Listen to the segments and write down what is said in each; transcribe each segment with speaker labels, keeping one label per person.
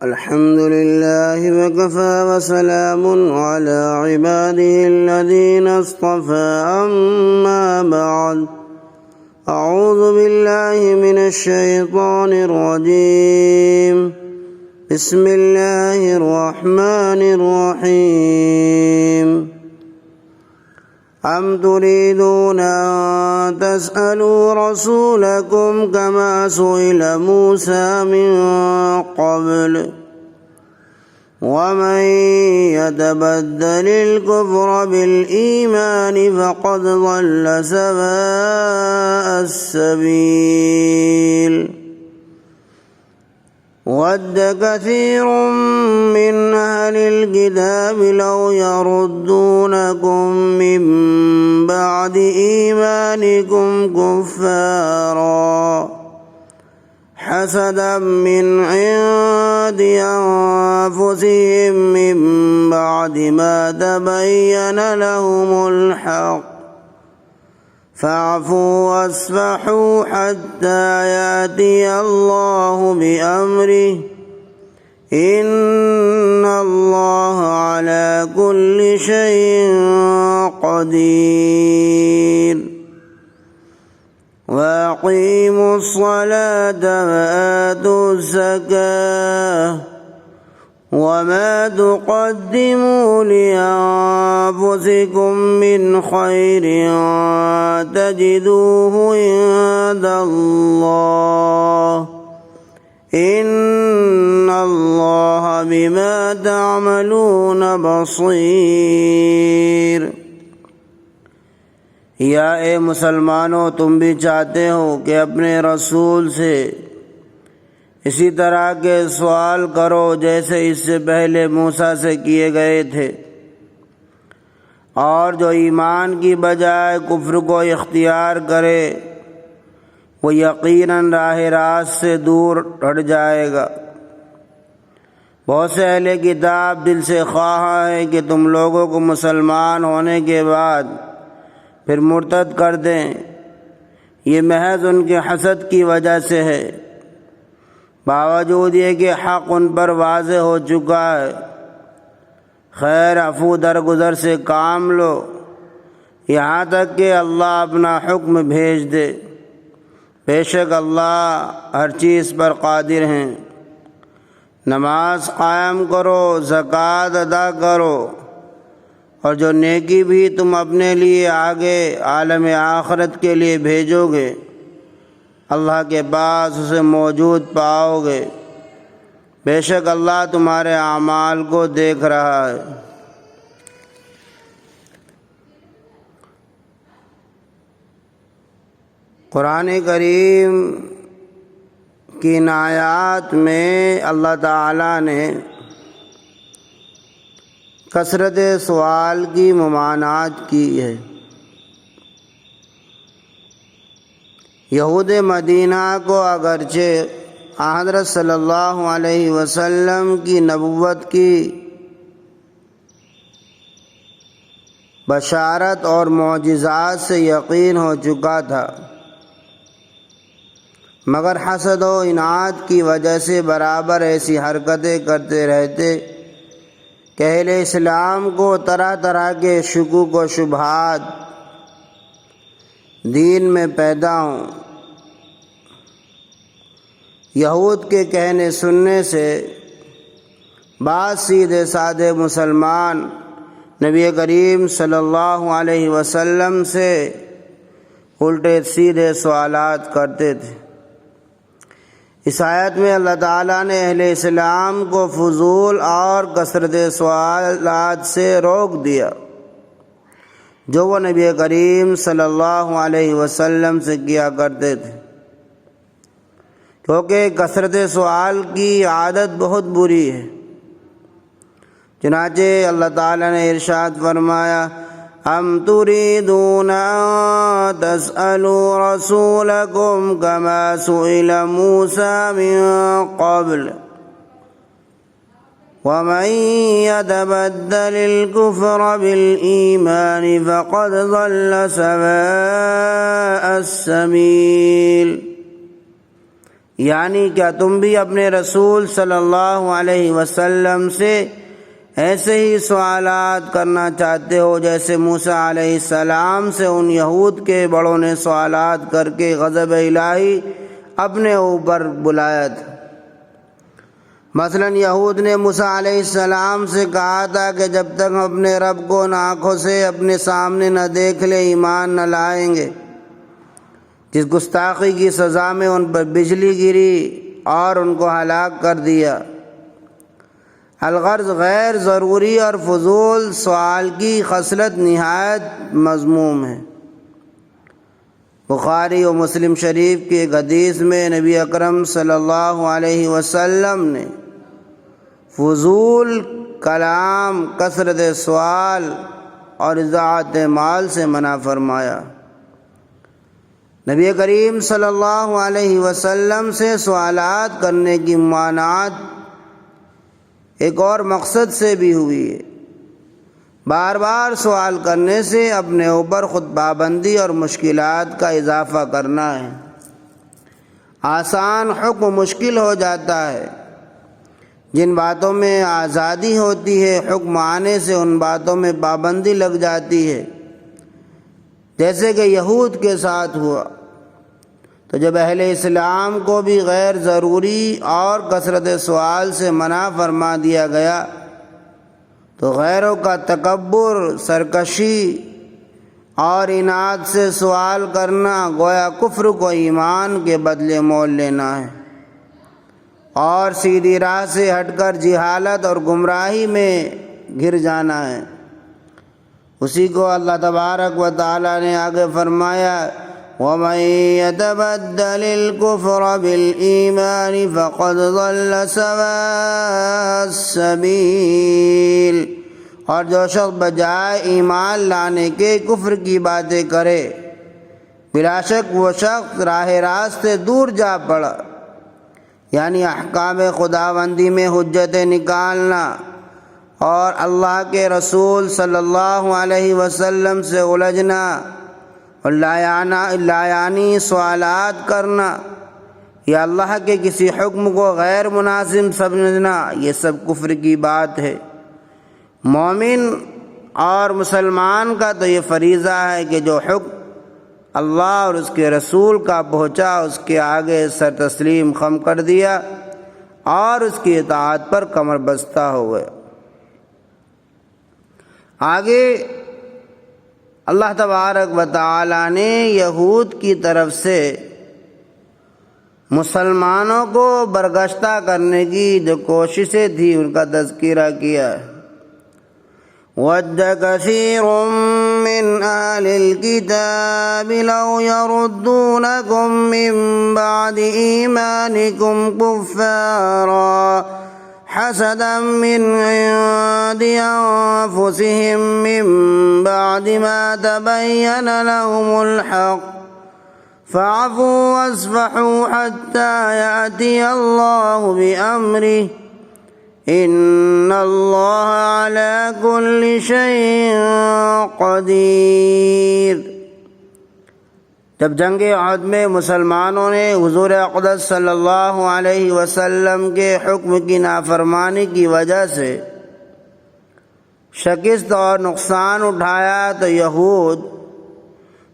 Speaker 1: الحمد لله وكفى وسلام على عباده الذين اصطفى أما بعد أعوذ بالله من الشيطان الرجيم بسم الله الرحمن الرحيم أم تريدون أن تسألوا رسولكم كما سئل موسى من قبل ومن يتبدل الكفر بالإيمان فقد ضل سواء السبيل ود كثير من أهل الكتاب لو يردونكم من بعد إيمانكم كفارا حسدا من عند أنفسهم من بعد ما تبين لهم الحق فاعفوا واصفحوا حتى يأتي الله بأمره إن الله على كل شيء قدير وأقيموا الصلاة وآتوا الزكاة وما تقدموا لأنفسكم من خير تجدوه عند الله إن الله بما تعملون بصير۔ یا اے مسلمانوں، تم بھی چاہتے ہو کہ اپنے رسول سے اسی طرح کے سوال کرو جیسے اس سے پہلے موسیٰ سے کیے گئے تھے، اور جو ایمان کی بجائے کفر کو اختیار کرے وہ یقیناً راہ راست سے دور ہٹ جائے گا۔ بہت سے اہل کتاب دل سے خواہاں ہیں کہ تم لوگوں کو مسلمان ہونے کے بعد پھر مرتد کر دیں، یہ محض ان کے حسد کی وجہ سے ہے، باوجود یہ کہ حق ان پر واضح ہو چکا ہے۔ خیر، عفو درگزر سے کام لو یہاں تک کہ اللہ اپنا حکم بھیج دے، بے شک اللہ ہر چیز پر قادر ہیں۔ نماز قائم کرو، زکوٰۃ ادا کرو، اور جو نیکی بھی تم اپنے لیے آگے عالم آخرت کے لیے بھیجو گے اللہ کے پاس اسے موجود پاؤ گے، بے شک اللہ تمہارے اعمال کو دیکھ رہا ہے۔ قرآن کریم کی ان آیات میں اللہ تعالیٰ نے کثرت سوال کی ممانعت کی ہے۔ یہود مدینہ کو اگرچہ حضرت صلی اللہ علیہ وسلم کی نبوت کی بشارت اور معجزات سے یقین ہو چکا تھا، مگر حسد و اناد کی وجہ سے برابر ایسی حرکتیں کرتے رہتے کہ اہل اسلام کو طرح طرح کے شکوک و شبہات دین میں پیدا ہوں۔ یہود کے کہنے سننے سے بعض سیدھے سادے مسلمان نبی کریم صلی اللہ علیہ وسلم سے الٹے سیدھے سوالات کرتے تھے۔ اس آیت میں اللہ تعالیٰ نے اہل اسلام کو فضول اور کثرت سوالات سے روک دیا جو وہ نبی کریم صلی اللہ علیہ وسلم سے کیا کرتے تھے، کیونکہ کثرت سوال کی عادت بہت بری ہے۔ چنانچہ اللہ تعالیٰ نے ارشاد فرمایا، ام تريدون أن تسألوا رسولكم كما سئل موسى من قبل ومن يتبدل الكفر بالإيمان فقد ضل سواء السبيل۔ یعنی کیا تم بھی اپنے رسول صلی اللہ علیہ وسلم سے ایسے ہی سوالات کرنا چاہتے ہو جیسے موسیٰ علیہ السلام سے ان یہود کے بڑوں نے سوالات کر کے غضب الہی اپنے اوپر بلایا تھا؟ مثلا یہود نے موسیٰ علیہ السلام سے کہا تھا کہ جب تک ہم اپنے رب کو ان آنکھوں سے اپنے سامنے نہ دیکھ لیں ایمان نہ لائیں گے۔ جس گستاخی کی سزا میں ان پر بجلی گری اور ان کو ہلاک کر دیا۔ الغرض غیر ضروری اور فضول سوال کی خصلت نہایت مذموم ہے۔ بخاری و مسلم شریف کی ایک حدیث میں نبی اکرم صلی اللہ علیہ وسلم نے فضول کلام، کثرت سوال اور اضاعت مال سے منع فرمایا۔ نبی کریم صلی اللہ علیہ وسلم سے سوالات کرنے کی ممانعت ایک اور مقصد سے بھی ہوئی ہے۔ بار بار سوال کرنے سے اپنے اوپر خود پابندی اور مشکلات کا اضافہ کرنا ہے۔ آسان حکم مشکل ہو جاتا ہے۔ جن باتوں میں آزادی ہوتی ہے حکم آنے سے ان باتوں میں پابندی لگ جاتی ہے، جیسے کہ یہود کے ساتھ ہوا۔ تو جب اہل اسلام کو بھی غیر ضروری اور کثرت سوال سے منع فرما دیا گیا تو غیروں کا تکبر، سرکشی اور اناد سے سوال کرنا گویا کفر کو ایمان کے بدلے مول لینا ہے اور سیدھی راہ سے ہٹ کر جہالت اور گمراہی میں گر جانا ہے۔ اسی کو اللہ تبارک و تعالی نے آگے فرمایا، وَمَن يَتَبَدَّلِ الْكُفْرَ بِالْإِيمَانِ فَقَدْ ضَلَّ سَوَاءَ السَّبِيلِ، اور جو شخص بجائے ایمان لانے کے کفر کی باتیں کرے بلا شک وہ شخص راہ راست سے دور جا پڑا۔ یعنی احکام خداوندی میں حجتیں نکالنا اور اللہ کے رسول صلی اللہ علیہ وسلم سے الجھنا اور لایانی سوالات کرنا یا اللہ کے کسی حکم کو غیر مناسب سمجھنا، یہ سب کفر کی بات ہے۔ مومن اور مسلمان کا تو یہ فریضہ ہے کہ جو حکم اللہ اور اس کے رسول کا پہنچا اس کے آگے سر تسلیم خم کر دیا اور اس کی اطاعت پر کمر بستہ ہو گیا۔ آگے اللہ تبارک و تعالی نے یہود کی طرف سے مسلمانوں کو برگشتہ کرنے کی جو کوششیں تھی ان کا تذکرہ کیا ہے۔ وَدَّ كَثِيرٌ مِّنْ أَهْلِ الْكِتَابِ لَوْ يَرُدُّونَكُم مِّن بَعْدِ إِيمَانِكُمْ كُفَّارًا حَسَدًا مِّنْ عِندِ أَنفُسِهِم مِّن بَعْدِ مَا تَبَيَّنَ لَهُمُ الْحَقُّ فَاعْفُوا وَاصْفَحُوا حَتَّىٰ يَأْتِيَ اللَّهُ بِأَمْرِهِ ان اللہ علی کل شیء قدیر۔ جب جنگ احد میں مسلمانوں نے حضور اقدس صلی اللہ علیہ وسلم کے حکم کی نافرمانی کی وجہ سے شکست اور نقصان اٹھایا تو یہود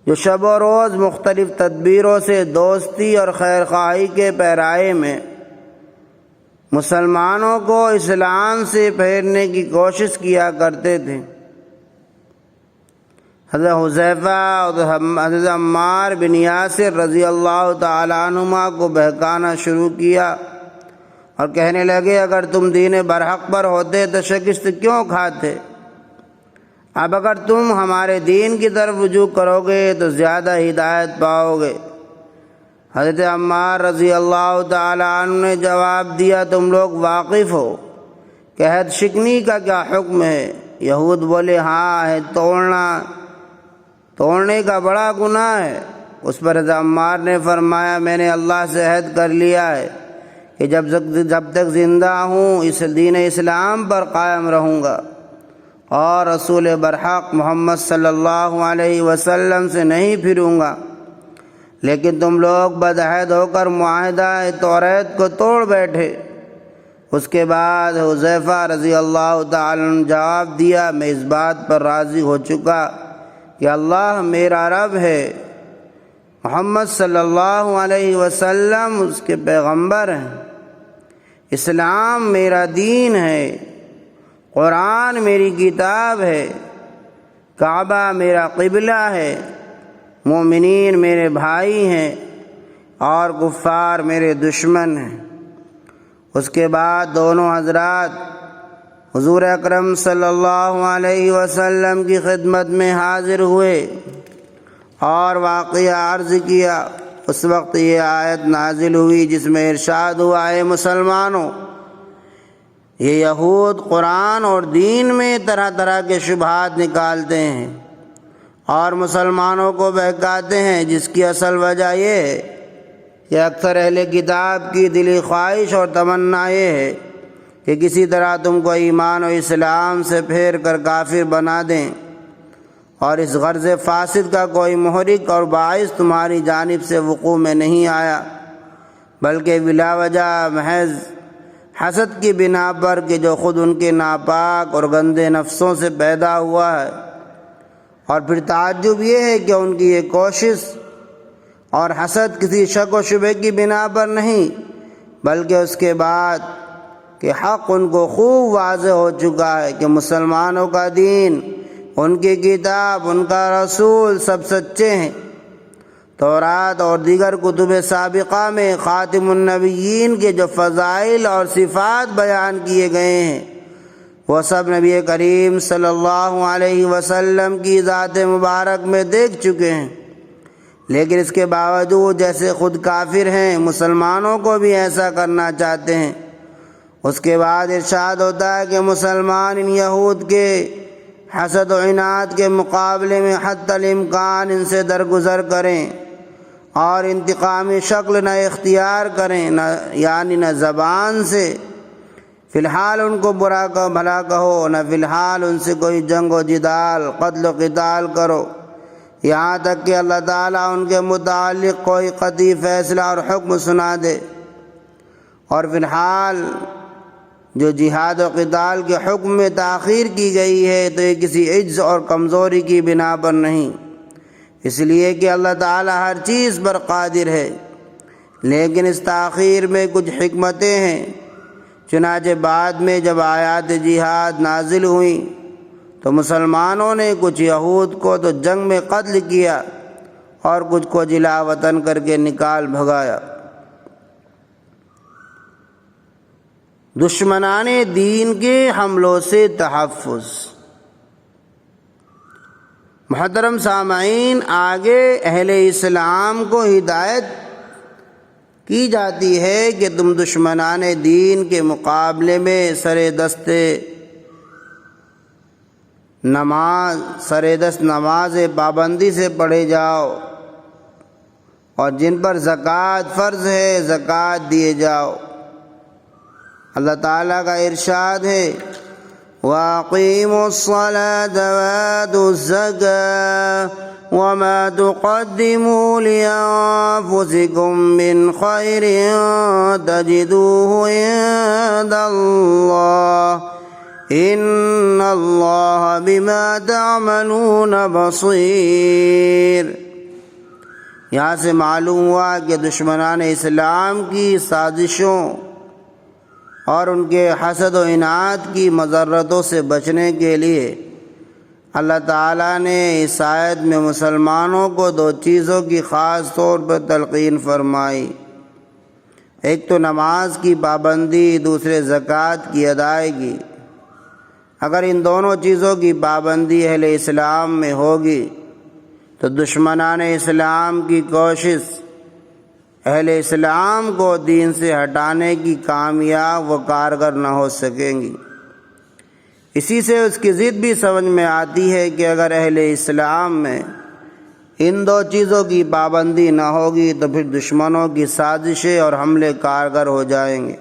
Speaker 1: جو شب و روز مختلف تدبیروں سے دوستی اور خیرخواہی کے پیرائے میں مسلمانوں کو اسلام سے پھیرنے کی کوشش کیا کرتے تھے، حضرت حذیفہ اور حضرت عمار بن یاسر رضی اللہ تعالی عنہما کو بہکانا شروع کیا اور کہنے لگے اگر تم دین برحق پر ہوتے تو شکست کیوں کھاتے؟ اب اگر تم ہمارے دین کی طرف رجوع کرو گے تو زیادہ ہدایت پاؤ گے۔ حضرت عمار رضی اللہ تعالی عنہ نے جواب دیا تم لوگ واقف ہو کہ عہد شکنی کا کیا حکم ہے؟ یہود بولے ہاں عہد توڑنے کا بڑا گناہ ہے۔ اس پر حضرت عمار نے فرمایا میں نے اللہ سے عہد کر لیا ہے کہ جب تک زندہ ہوں اس دین اسلام پر قائم رہوں گا اور رسول برحق محمد صلی اللہ علیہ وسلم سے نہیں پھروں گا، لیکن تم لوگ بدعہد ہو کر معاہدہ توریت کو توڑ بیٹھے۔ اس کے بعد حذیفہ رضی اللہ تعالیٰ عنہ نے جواب دیا، میں اس بات پر راضی ہو چکا کہ اللہ میرا رب ہے، محمد صلی اللہ علیہ وسلم اس کے پیغمبر ہیں، اسلام میرا دین ہے، قرآن میری کتاب ہے، کعبہ میرا قبلہ ہے، مومنین میرے بھائی ہیں اور کفار میرے دشمن ہیں۔ اس کے بعد دونوں حضرات حضور اکرم صلی اللہ علیہ وسلم کی خدمت میں حاضر ہوئے اور واقعہ عرض کیا۔ اس وقت یہ آیت نازل ہوئی جس میں ارشاد ہوا، اے مسلمانوں، یہ یہود قرآن اور دین میں طرح طرح کے شبہات نکالتے ہیں اور مسلمانوں کو بہکاتے ہیں، جس کی اصل وجہ یہ ہے کہ اکثر اہل کتاب کی دلی خواہش اور تمنا یہ ہے کہ کسی طرح تم کو ایمان و اسلام سے پھیر کر کافر بنا دیں، اور اس غرض فاسد کا کوئی محرک اور باعث تمہاری جانب سے وقوع میں نہیں آیا، بلکہ بلا وجہ محض حسد کی بنا پر کہ جو خود ان کے ناپاک اور گندے نفسوں سے پیدا ہوا ہے۔ اور پھر تعجب یہ ہے کہ ان کی یہ کوشش اور حسد کسی شک و شبہ کی بنا پر نہیں، بلکہ اس کے بعد کہ حق ان کو خوب واضح ہو چکا ہے کہ مسلمانوں کا دین، ان کی کتاب، ان کا رسول سب سچے ہیں۔ تورات اور دیگر کتب سابقہ میں خاتم النبیین کے جو فضائل اور صفات بیان کیے گئے ہیں وہ سب نبی کریم صلی اللہ علیہ وسلم کی ذات مبارک میں دیکھ چکے ہیں، لیکن اس کے باوجود جیسے خود کافر ہیں مسلمانوں کو بھی ایسا کرنا چاہتے ہیں۔ اس کے بعد ارشاد ہوتا ہے کہ مسلمان ان یہود کے حسد و عناد کے مقابلے میں حتی الامکان ان سے درگزر کریں اور انتقامی شکل نہ اختیار کریں، نہ زبان سے فی الحال ان کو برا کہو بھلا کہو، نہ فی الحال ان سے کوئی جنگ و جدال، قتل و قتال کرو، یہاں تک کہ اللہ تعالیٰ ان کے متعلق کوئی قطعی فیصلہ اور حکم سنا دے۔ اور فی الحال جو جہاد و قتال کے حکم میں تاخیر کی گئی ہے تو یہ کسی عجز اور کمزوری کی بنا پر نہیں، اس لیے کہ اللہ تعالیٰ ہر چیز پر قادر ہے، لیکن اس تاخیر میں کچھ حکمتیں ہیں۔ چنانچہ بعد میں جب آیات جہاد نازل ہوئیں تو مسلمانوں نے کچھ یہود کو تو جنگ میں قتل کیا اور کچھ کو جلا وطن کر کے نکال بھگایا۔ دشمنان دین کے حملوں سے تحفظ۔ محترم سامعین، آگے اہل اسلام کو ہدایت کی جاتی ہے کہ تم دشمنان دین کے مقابلے میں سر دست نماز پابندی سے پڑھے جاؤ، اور جن پر زکوٰۃ فرض ہے زکوٰۃ دیے جاؤ۔ اللہ تعالیٰ کا ارشاد ہے، وَأَقِيمُوا الصَّلَاةَ وَآتُوا الزَّكَاةَ وَمَا تُقَدِّمُوا لِأَنفُسِكُم مِّنْ خَيْرٍ تَجِدُوهُ عِندَ اللَّهِ إِنَّ اللَّهَ بِمَا تَعْمَلُونَ بَصِيرٌ۔ یہاں سے معلوم ہوا کہ دشمنان اسلام کی سازشوں اور ان کے حسد و عناد کی مضرتوں سے بچنے کے لیے اللہ تعالیٰ نے اس آیت میں مسلمانوں کو دو چیزوں کی خاص طور پر تلقین فرمائی، ایک تو نماز کی پابندی، دوسرے زکوٰۃ کی ادائیگی۔ اگر ان دونوں چیزوں کی پابندی اہل اسلام میں ہوگی تو دشمنان اسلام کی کوشش اہل اسلام کو دین سے ہٹانے کی کامیاب و کارگر نہ ہو سکیں گی۔ اسی سے اس کی ضد بھی سمجھ میں آتی ہے کہ اگر اہل اسلام میں ان دو چیزوں کی پابندی نہ ہوگی تو پھر دشمنوں کی سازشیں اور حملے کارگر ہو جائیں گے۔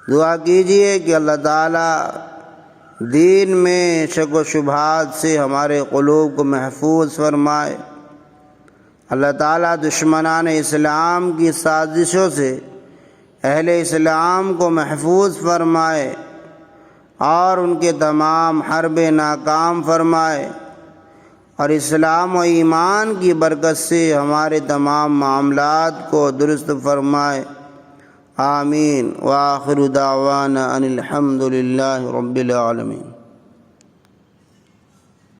Speaker 1: دعا کیجئے کہ اللہ تعالیٰ دین میں شک و شبہات سے ہمارے قلوب کو محفوظ فرمائے، اللہ تعالیٰ دشمنان اسلام کی سازشوں سے اہل اسلام کو محفوظ فرمائے اور ان کے تمام حربے ناکام فرمائے، اور اسلام و ایمان کی برکت سے ہمارے تمام معاملات کو درست فرمائے، آمین۔ وآخر دعوانا ان الحمد للہ رب العالمین۔